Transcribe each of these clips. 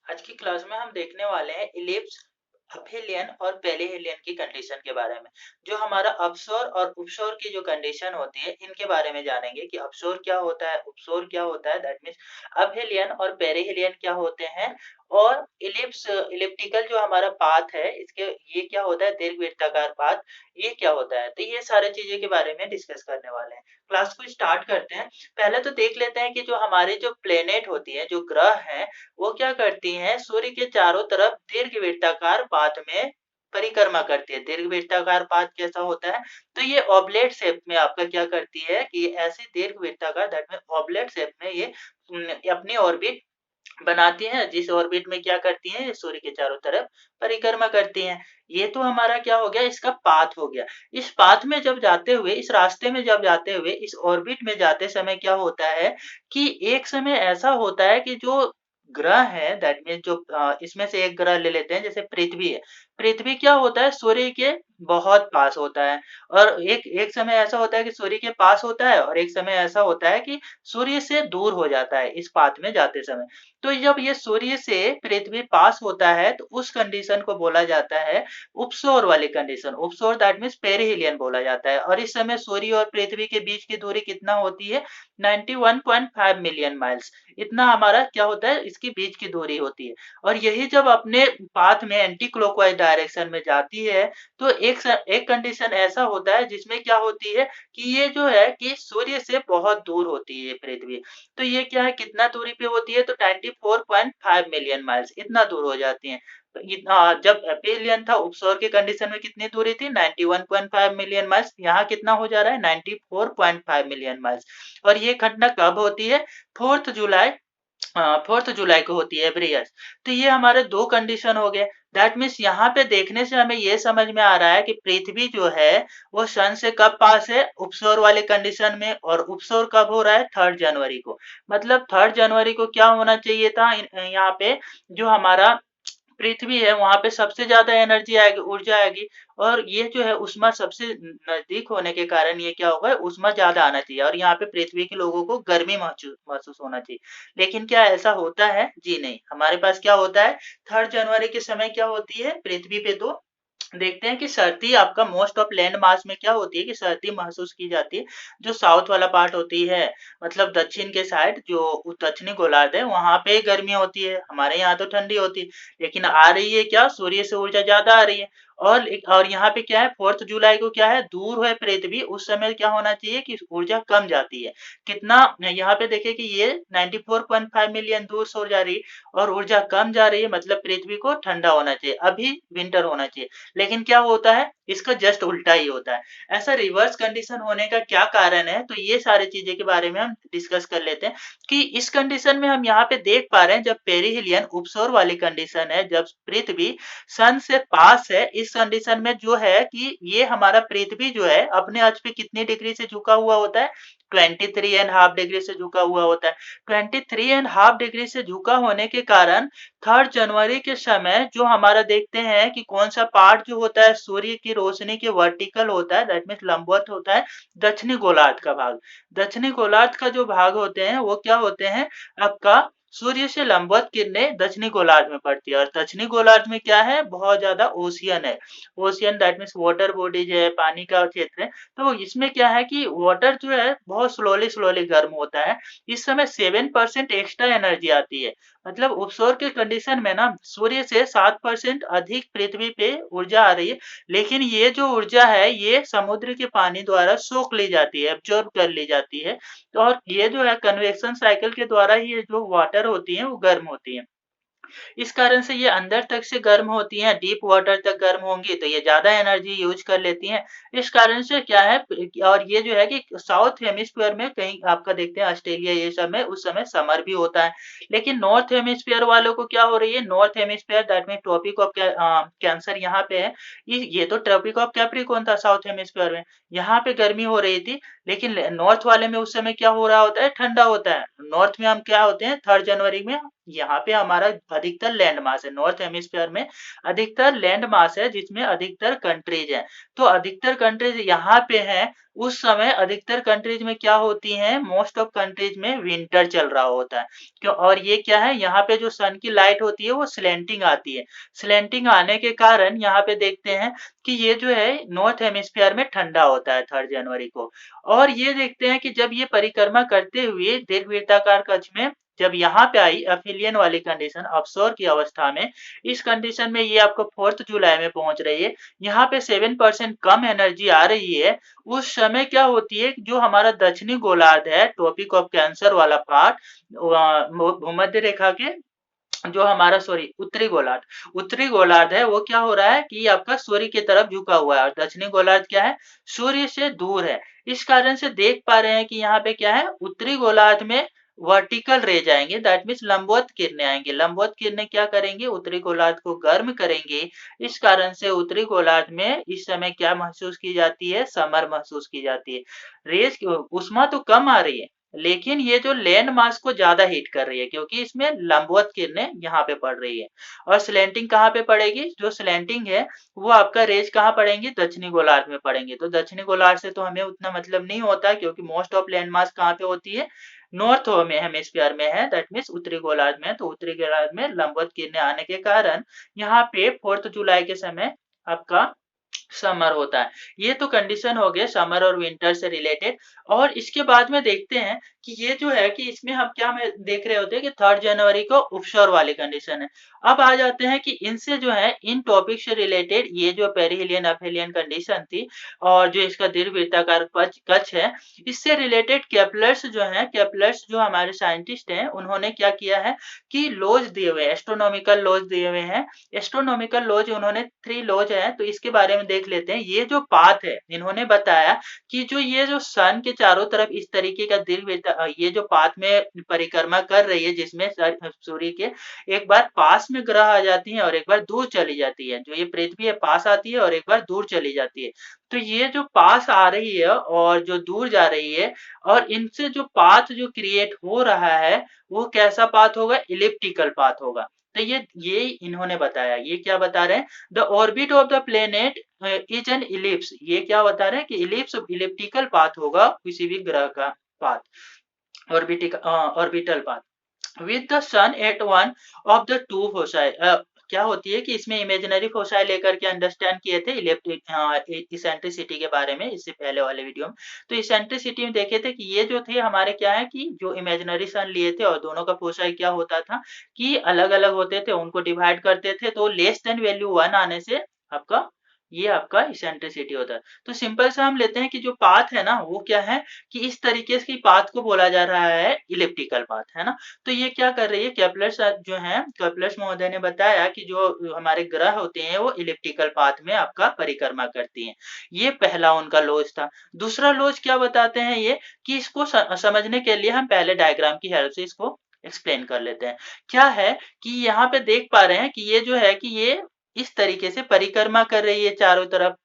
आज की क्लास में हम देखने वाले हैं इलिप्स, अपेलियन और पेरिहेलियन की कंडीशन के बारे में। जो हमारा अपशोर और उपशोर की जो कंडीशन होती है, इनके बारे में जानेंगे कि अपशोर क्या होता है, उपशोर क्या होता है, दैट मीन्स अपेलियन और पेरिहेलियन क्या होते हैं, और इलिप्स इलिप्टिकल जो हमारा पाथ है, इसके ये क्या होता है, दीर्घवृत्ताकार पाथ, ये क्या होता है। तो ये सारी चीजें के बारे में डिस्कस करने वाले हैं। क्लास को स्टार्ट करते हैं। पहले तो देख लेते हैं कि जो हमारे जो प्लेनेट होती है, जो ग्रह हैं, वो क्या करती हैं, सूर्य के चारों तरफ दीर्घवृत्ताकार पाथ में परिक्रमा करती है। दीर्घवृत्ताकार पाथ कैसा होता है, तो ये ऑबलेट शेप में आपका क्या करती है कि ऐसे दीर्घवृत्ताकार दैट मीन ऑबलेट शेप में ये अपनी ऑर्बिट बनाती हैं, जिस ऑर्बिट में क्या करती हैं, सूर्य के चारों तरफ परिक्रमा करती हैं। ये तो हमारा क्या हो गया, इसका पाथ हो गया। इस पाथ में जब जाते हुए, इस रास्ते में जब जाते हुए, इस ऑर्बिट में जाते समय क्या होता है कि एक समय ऐसा होता है कि जो ग्रह है, दैट मीन्स जो इसमें से एक ग्रह ले लेते हैं, जैसे पृथ्वी है। पृथ्वी क्या होता है, सूर्य के बहुत पास होता है, और एक एक समय ऐसा होता है कि सूर्य के पास होता है, और एक समय ऐसा होता है कि सूर्य से दूर हो जाता है इस पाथ में जाते समय। तो जब ये सूर्य से पृथ्वी पास होता है, तो उस कंडीशन को बोला जाता है उपसौर वाली कंडीशन। उपसौर दैट मीन्स पेरिहेलियन बोला जाता है। और इस समय सूर्य और पृथ्वी के बीच की दूरी कितना होती है, 91.5 मिलियन माइल्स। इतना हमारा क्या होता है, इसके बीच की दूरी होती है। और यही जब अपने पाथ में एंटी क्लॉकवाइज डायरेक्शन में जाती है, तो एक कंडीशन ऐसा होता है जिसमें क्या होती है कि ये जो है कि सूर्य से बहुत दूर होती है पृथ्वी। तो ये क्या है, कितना दूरी पे होती है, तो 94.5 मिलियन माइल्स, इतना दूर हो जाती है। तो जब एपेलियन था, उपसौर के कंडीशन में कितनी दूरी थी, 91.5 मिलियन माइल्स। यहाँ कितना हो जा रहा है, 94.5 मिलियन माइल्स। और ये घटना कब होती है, 4 जुलाई, 4 जुलाई को होती है एवरी ईयर। तो ये हमारे दो कंडीशन हो गए। दैट मीन्स यहाँ पे देखने से हमें ये समझ में आ रहा है कि पृथ्वी जो है वो सन से कब पास है, उपसौर वाले कंडीशन में। और उपसौर कब हो रहा है, 3 जनवरी को। मतलब 3 जनवरी को क्या होना चाहिए था, यहाँ पे जो हमारा पृथ्वी है, वहां पे सबसे ज्यादा एनर्जी आएगी, ऊर्जा आएगी। और ये जो है उष्मा सबसे नजदीक होने के कारण ये क्या होगा, उष्मा ज्यादा आना चाहिए, और यहाँ पे पृथ्वी के लोगों को गर्मी महसूस महसूस होना चाहिए। लेकिन क्या ऐसा होता है, जी नहीं। हमारे पास क्या होता है, 3 जनवरी के समय क्या होती है, पृथ्वी पे तो देखते हैं कि सर्दी आपका मोस्ट ऑफ लैंड मास में क्या होती है कि सर्दी महसूस की जाती है। जो साउथ वाला पार्ट होती है, मतलब दक्षिण के साइड जो दक्षिणी गोलार्ध है, वहां पे गर्मी होती है। हमारे यहाँ तो ठंडी होती है। लेकिन आ रही है क्या, सूर्य से ऊर्जा ज्यादा आ रही है। और यहाँ पे क्या है, 4 जुलाई को क्या है, दूर है पृथ्वी, उस समय क्या होना चाहिए कि ऊर्जा कम जाती है। कितना, यहाँ पे देखिए कि ये 94.5 मिलियन दूर सो जा रही है, और ऊर्जा कम जा रही है, मतलब पृथ्वी को ठंडा होना चाहिए, अभी विंटर होना चाहिए। लेकिन क्या होता है, इसका जस्ट उल्टा ही होता है। ऐसा रिवर्स कंडीशन होने का क्या कारण है, तो ये सारी चीजें के बारे में हम डिस्कस कर लेते हैं। कि इस कंडीशन में हम यहाँ पे देख पा रहे हैं, जब पेरिहिलियन उपसौर वाली कंडीशन है, जब पृथ्वी सन से पास है, इस कंडीशन में जो है कि ये हमारा पृथ्वी जो है अपने अक्ष पे कितनी डिग्री से झुका हुआ होता है, 23.5 डिग्री से झुका हुआ होता है। 23.5 डिग्री से झुका होने के कारण 3 जनवरी के समय जो हमारा देखते हैं कि कौन सा पार्ट जो होता है सूर्य की रोशनी के वर्टिकल होता है, दैट मीन्स लंबवत होता है, दक्षिणी गोलार्ध का भाग। दक्षिणी गोलार्ध का जो भाग होते हैं वो क्या होते हैं, आपका सूर्य से लंबवत किरणें दक्षिणी गोलार्ध में पड़ती है। और दक्षिणी गोलार्ध में क्या है, बहुत ज्यादा ओशियन है। Ocean that means water bodies है, पानी का क्षेत्र है। तो इसमें क्या है कि वाटर जो है बहुत स्लोली स्लोली गर्म होता है। इस समय 7% एक्स्ट्रा एनर्जी आती है। मतलब उपसौर के कंडीशन में ना सूर्य से 7% अधिक पृथ्वी पे ऊर्जा आ रही है। लेकिन ये जो ऊर्जा है ये समुद्र के पानी द्वारा सोख ली जाती है, एब्जॉर्ब कर ली जाती है। और ये जो है कन्वेक्शन साइकिल के द्वारा ही ये जो वाटर होती है वो गर्म होती है। इस कारण से ये अंदर तक से गर्म होती हैं, डीप वाटर तक गर्म होंगी तो ये ज्यादा एनर्जी यूज कर लेती हैं। इस कारण से क्या है, और ये जो है कि साउथ हेमिस्फीयर में कहीं आपका देखते हैं ऑस्ट्रेलिया ये सब में उस समय समर भी होता है। लेकिन नॉर्थ हेमिस्फीयर वालों को क्या हो रही है, north hemisphere that mean tropic of cancer यहाँ पे है। ये तो ट्रॉपिक ऑफ कैप्रिकॉर्न था साउथ हेमिस्फीयर में, यहाँ पे गर्मी हो रही थी। लेकिन नॉर्थ वाले में उस समय क्या हो रहा होता है, ठंडा होता है। नॉर्थ में हम क्या होते हैं, 3 जनवरी में यहाँ पे हमारा अधिकतर लैंड मास है, नॉर्थ हेमिस्फीयर में अधिकतर लैंड मास है जिसमें अधिकतर कंट्रीज है। तो अधिकतर कंट्रीज यहाँ पे है, उस समय अधिकतर कंट्रीज में क्या होती हैं, मोस्ट ऑफ कंट्रीज में विंटर चल रहा होता है। क्यों? और ये क्या है, यहाँ पे जो सन की लाइट होती है वो स्लैंटिंग आती है। स्लैंटिंग आने के कारण यहाँ पे देखते हैं कि ये जो है नॉर्थ हेमिस्फीयर में ठंडा होता है 3 जनवरी को। और ये देखते हैं कि जब ये परिक्रमा करते हुए दीर्घवृत्ताकार कक्ष में जब यहाँ पे आई एफिलियन वाली कंडीशन ऑफशोर की अवस्था में, इस कंडीशन में ये आपको 4 जुलाई में पहुंच रही है, यहाँ पे 7% कम एनर्जी आ रही है। उस समय क्या होती है, जो हमारा दक्षिणी गोलार्ध है, ट्रॉपिक ऑफ कैंसर वाला पार्ट, भूमध्य रेखा के जो हमारा सॉरी उत्तरी गोलार्ध है, वो क्या हो रहा है कि आपका सूर्य की तरफ झुका हुआ है और दक्षिणी गोलार्ध क्या है, सूर्य से दूर है। इस कारण से देख पा रहे हैं कि यहाँ पे क्या है, उत्तरी गोलार्ध में वर्टिकल रेज आएंगे, दैट मीन्स लंबवत किरणें आएंगी। लंबवत किरणें क्या करेंगी, उत्तरी गोलार्ध को गर्म करेंगे। इस कारण से उत्तरी गोलार्ध में इस समय क्या महसूस की जाती है, समर महसूस की जाती है। रेज उष्मा तो कम आ रही है, लेकिन ये जो लैंड मास को ज्यादा हीट कर रही है, क्योंकि इसमें लंबवत किरणें यहाँ पे पड़ रही है। और स्लैंटिंग कहाँ पे पड़ेगी, जो स्लैंटिंग है वो आपका रेज कहाँ पड़ेंगी, दक्षिणी गोलार्ध में पड़ेंगे। तो दक्षिणी गोलार्ध से तो हमें उतना मतलब नहीं होता, क्योंकि मोस्ट ऑफ लैंड मास कहाँ पे होती है, नॉर्थ में हेमिस्फीयर में है, दैट मीन्स उत्तरी गोलार्ध में। तो उत्तरी गोलार्ध में लंबवत किरणें आने के कारण यहाँ पे 4 जुलाई के समय आपका समर होता है। ये तो कंडीशन हो गए समर और विंटर से रिलेटेड। और इसके बाद में देखते हैं कि ये जो है कि इसमें हम क्या में देख रहे होते हैं कि 3 जनवरी को ऑफशोर वाली कंडीशन है। अब आ जाते हैं कि इनसे जो है, इन टॉपिक से रिलेटेड ये जो पेरिहेलियन अफेलियन कंडीशन थी और जो इसका दीर्घवृत्ताकार कक्ष है, इससे रिलेटेड केपलर्स जो है, केपलर्स जो हमारे साइंटिस्ट हैं, उन्होंने क्या किया है कि लॉज दिए हुए, एस्ट्रोनॉमिकल लॉज दिए हुए हैं। एस्ट्रोनॉमिकल लॉज उन्होंने 3 लॉज है, तो इसके बारे में देख लेते हैं। ये जो पाथ है, इन्होंने बताया कि जो ये जो सन के चारों तरफ इस तरीके का ये जो पाथ में परिक्रमा कर रही है, जिसमें सूर्य के एक बार पास में ग्रह आ जाती है और एक बार दूर चली जाती है। जो ये पृथ्वी है पास आती है और एक बार दूर चली जाती है। तो ये जो पास आ रही है और जो दूर जा रही है, और इनसे जो पाथ जो क्रिएट हो रहा है, वो कैसा पाथ होगा, इलिप्टिकल पाथ होगा। तो ये इन्होंने बताया। ये क्या बता रहे हैं, the orbit of the planet is an ellipse. ये क्या बता रहे हैं कि इलिप्स इलिप्टिकल पाथ होगा किसी भी ग्रह का path, orbital path with the sun at one of the two foci. क्या होती है कि इसमें इमेजिनरी फोसाई लेकर के अंडरस्टैंड किए थे इसेंट्रिसिटी के बारे में, इससे पहले वाले वीडियो में। तो इसेंट्रिसिटी में देखे थे कि ये जो थे हमारे क्या है कि जो इमेजिनरी सन लिए थे और दोनों का फोसाई क्या होता था कि अलग अलग होते थे, उनको डिवाइड करते थे, तो लेस देन वैल्यू 1 आने से आपका ये आपका इसेंट्रिसिटी होता है। तो सिंपल सा हम लेते हैं कि जो पाथ है ना, वो क्या है कि इस तरीके से पाथ को बोला जा रहा है इलिप्टिकल पाथ, है ना। तो ये क्या कर रही है, केपलर जो है, केपलर महोदय ने बताया कि जो हमारे ग्रह होते हैं वो इलिप्टिकल पाथ में आपका परिक्रमा करती हैं। ये पहला उनका लॉज था। दूसरा लॉज क्या बताते हैं ये, कि इसको समझने के लिए हम पहले डायग्राम की हेल्प से इसको एक्सप्लेन कर लेते हैं। क्या है कि यहाँ पे देख पा रहे हैं कि ये जो है कि ये इस तरीके से परिक्रमा कर रही है चारों तरफ,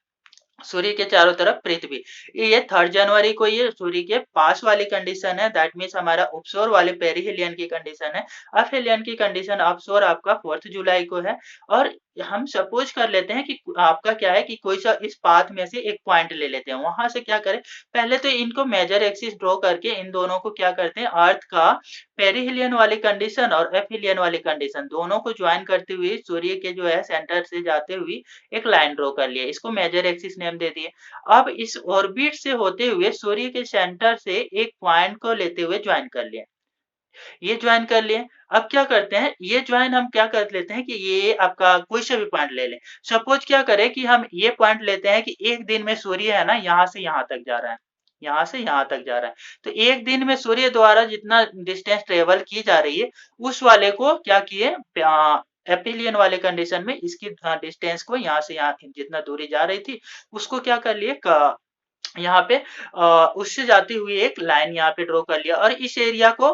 सूर्य के चारों तरफ पृथ्वी। ये 3 जनवरी को ये सूर्य के पास वाली कंडीशन है, दैट मीन्स हमारा ऑफशोर वाले पेरिहेलियन की कंडीशन है। अफेलियन की कंडीशन ऑफशोर आपका 4 जुलाई को है। और हम सपोज कर लेते हैं कि आपका क्या है कि कोई सा इस पाथ में से एक पॉइंट ले लेते हैं, वहां से क्या करें, पहले तो इनको मेजर एक्सिस ड्रॉ करके इन दोनों को क्या करते हैं, अर्थ का पेरिहेलियन वाली कंडीशन और एफिलियन वाली कंडीशन दोनों को ज्वाइन करते हुए सूर्य के जो है सेंटर से जाते हुए एक लाइन ड्रॉ कर लिया, इसको मेजर एक्सिस नेम दे दिए। अब इस ऑर्बिट से होते हुए सूर्य के सेंटर से एक पॉइंट को लेते हुए ज्वाइन कर लिया, ये ज्वाइन कर लिए। अब क्या करते हैं, ये ज्वाइन हम क्या कर लेते हैं कि ये आपका कोई सा भी पॉइंट ले लें। सपोज क्या करें कि हम ये पॉइंट लेते हैं कि एक दिन में सूर्य है ना, यहाँ से यहाँ तक जा रहा है, यहाँ से यहाँ तक जा रहा है। तो एक दिन में सूर्य द्वारा जितना डिस्टेंस ट्रेवल की जा रही है, उस वाले को क्या किए, एपिलियन वाले कंडीशन में इसकी डिस्टेंस को यहाँ से यहाँ जितना दूरी जा रही थी उसको क्या कर लिए, यहाँ पे उससे जाती हुई एक लाइन यहाँ पे ड्रॉ कर लिया और इस एरिया को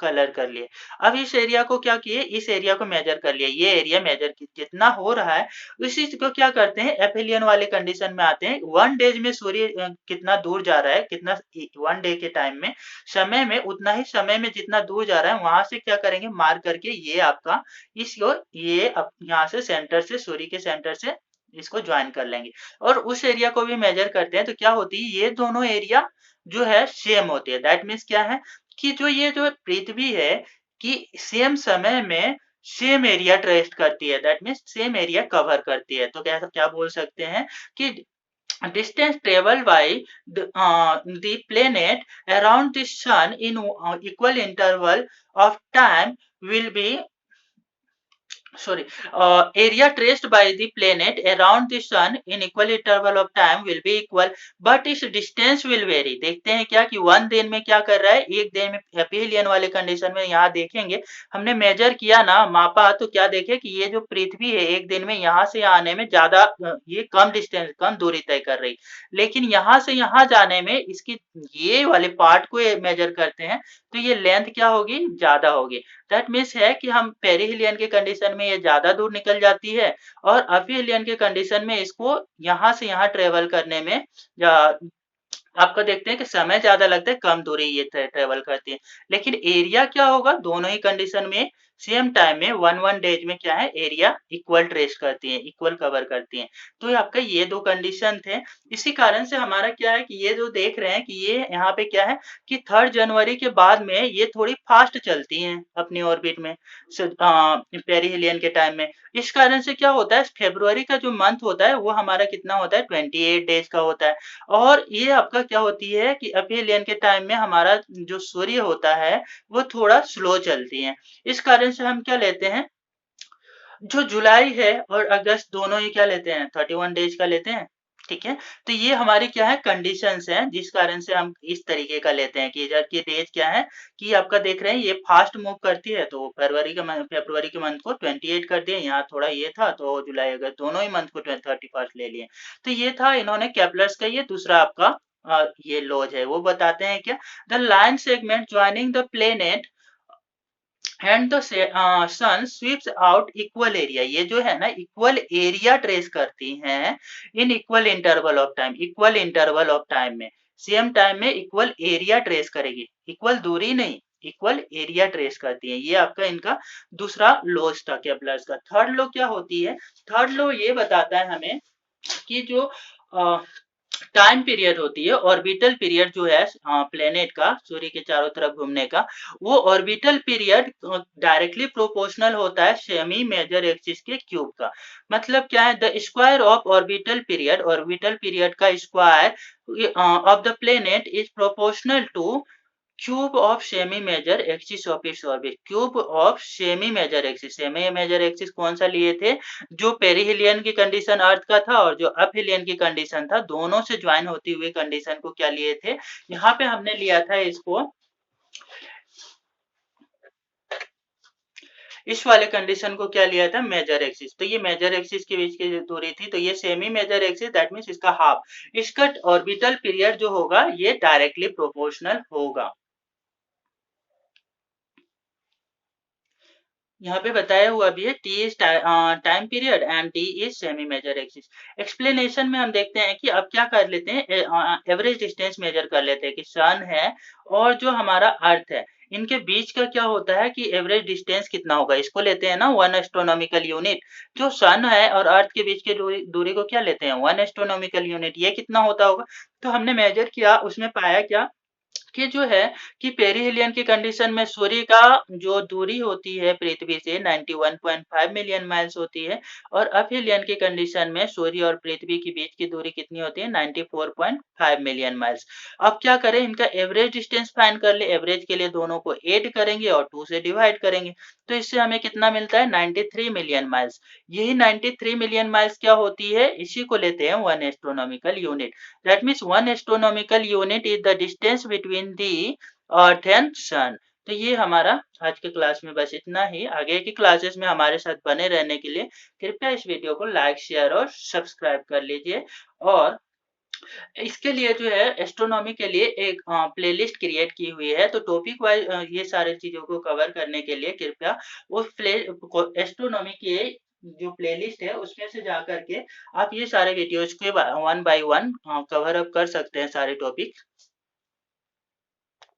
कलर कर लिए। अब इस एरिया को क्या किए, इस एरिया को मेजर कर लिया, ये एरिया मेजर जितना हो रहा है उसी को क्या करते हैं एफिलियन वाले कंडीशन में आते हैं। 1 डेज में सूर्य कितना दूर जा रहा है, कितना 1 डे के टाइम में समय में उतना ही समय में जितना दूर जा रहा है वहां से क्या करेंगे मार्क करके ये आपका इसको ये यहाँ से सेंटर से सूर्य के सेंटर से इसको ज्वाइन कर लेंगे और उस एरिया को भी मेजर करते हैं तो क्या होती है ये दोनों एरिया जो है सेम होती है। दैट मीन्स क्या है कि जो ये जो पृथ्वी है कि सेम समय में सेम एरिया ट्रेस करती है, that means same area cover करती है। तो क्या क्या बोल सकते हैं कि distance traveled by the planet around the sun in equal interval of time will be area traced by the planet around the sun in equal interval of time will be equal but its distance will vary। देखते हैं क्या कि 1 दिन में क्या कर रहा है, एक दिन में एपिलियन वाले कंडीशन में यहाँ देखेंगे हमने मेजर किया ना मापा तो क्या देखे कि ये जो पृथ्वी है एक दिन में यहाँ से आने में ज्यादा ये कम डिस्टेंस कम दूरी तय कर रही, लेकिन यहाँ से यहाँ जाने में इसकी ये वाले पार्ट को मेजर करते हैं तो ये लेंथ क्या होगी ज्यादा होगी। दैट मीन्स है कि हम पेरिहिलियन के कंडीशन में ये ज्यादा दूर निकल जाती है और अपिहिलियन के कंडीशन में इसको यहाँ से यहाँ ट्रेवल करने में आपको देखते हैं कि समय ज्यादा लगता है कम दूरी ये ट्रेवल करती है, लेकिन एरिया क्या होगा दोनों ही कंडीशन में सेम टाइम में 1 डेज में क्या है एरिया इक्वल ट्रेस करती है इक्वल कवर करती है। तो ये आपका ये दो कंडीशन थे, इसी कारण से हमारा क्या है कि ये जो देख रहे हैं कि ये यहाँ पे क्या है कि 3 जनवरी के बाद में ये थोड़ी फास्ट चलती हैं अपनी ऑर्बिट में पेरिहिलियन के टाइम में। इस कारण से क्या होता है फेब्रुवरी का जो मंथ होता है वो हमारा कितना होता है 28 डेज का होता है और ये आपका क्या होती है कि अपिहिलियन के टाइम में हमारा जो सूर्य होता है वो थोड़ा स्लो चलती है। इस कारण से हम क्या लेते हैं जो जुलाई है और अगस्त दोनों ही क्या लेते हैं 31 डेज का लेते हैं, ठीक है। तो ये हमारी क्या है कंडीशंस हैं जिस कारण से हम इस तरीके का लेते हैं कि इधर की डेज क्या है कि आपका देख रहे हैं ये फास्ट मूव करती है तो फरवरी के मंथ को 28 कर दिए, यहाँ थोड़ा ये था तो जुलाई अगस्त दोनों ही मंथ को 31 ले लिए। तो ये था इन्होंने केपलर्स का ये दूसरा आपका ये लॉज है वो बताते हैं क्या the line segment joining the planet and the sun sweeps out equal area, ये जो है ना इक्वल एरिया ट्रेस करती हैं in equal interval of time में सेम टाइम में इक्वल एरिया ट्रेस करेगी, इक्वल दूरी नहीं इक्वल एरिया ट्रेस करती है। ये आपका इनका दूसरा लॉज था केपलर्स का। थर्ड लॉ क्या होती है, थर्ड लॉ ये बताता है हमें कि जो टाइम पीरियड होती है ऑर्बिटल पीरियड जो है प्लेनेट का सूर्य के चारों तरफ घूमने का वो ऑर्बिटल पीरियड डायरेक्टली प्रोपोर्शनल होता है सेमी मेजर एक्सिस के क्यूब का। मतलब क्या है the square of orbital period का square of the planet is proportional to cube of semi major axis of its orbit. Cube of semi major axis कौन सा लिए थे जो पेरिहिलियन की कंडीशन अर्थ का था और जो अपहिलियन की कंडीशन था दोनों से ज्वाइन होती हुई कंडीशन को क्या लिए थे यहाँ पे हमने लिया था इसको इस वाले कंडीशन को क्या लिया था मेजर एक्सिस। तो ये मेजर एक्सिस के बीच की दूरी थी तो ये semi major axis that means इसका हाफ, इसका ऑर्बिटल पीरियड जो होगा ये डायरेक्टली प्रोपोर्शनल होगा। यहाँ पे बताया हुआ भी है T is time period and T is semi major axis. Explanation में हम देखते हैं कि अब क्या कर लेते हैं एवरेज डिस्टेंस मेजर कर लेते हैं कि सन है और जो हमारा अर्थ है इनके बीच का क्या होता है कि एवरेज डिस्टेंस कितना होगा इसको लेते हैं ना 1 एस्ट्रोनॉमिकल यूनिट। जो सन है और अर्थ के बीच की दूरी को क्या लेते हैं 1 एस्ट्रोनॉमिकल यूनिट। ये कितना होता होगा तो हमने मेजर किया उसमें पाया क्या कि जो है कि पेरिहिलियन की कंडीशन में सूर्य का जो दूरी होती है पृथ्वी से 91.5 मिलियन माइल्स होती है और अपहिलियन की कंडीशन में सूर्य और पृथ्वी के बीच की दूरी कितनी होती है 94.5 मिलियन माइल्स। अब क्या करें इनका एवरेज डिस्टेंस फाइंड कर ले, एवरेज के लिए दोनों को ऐड करेंगे और 2 से डिवाइड करेंगे तो इससे हमें कितना मिलता है 93 मिलियन माइल्स। यही 93 मिलियन माइल्स क्या होती है इसी को लेते हैं 1 astronomical unit. That means 1 astronomical unit is the distance between the earth and sun. तो ये हमारा आज के क्लास में बस इतना ही। आगे की क्लासेस में हमारे साथ बने रहने के लिए कृपया इस वीडियो को लाइक शेयर और सब्सक्राइब कर लीजिए और इसके लिए जो है एस्ट्रोनॉमी के लिए एक प्लेलिस्ट क्रिएट की हुई है, तो टॉपिक वाइज़ ये सारी चीज़ों को कवर करने के लिए कृपया उस प्ले को एस्ट्रोनॉमी की जो प्लेलिस्ट है उसमें से जा कर के आप ये सारे वीडियोज़ के one by one cover up कर सकते हैं सारे टॉपिक।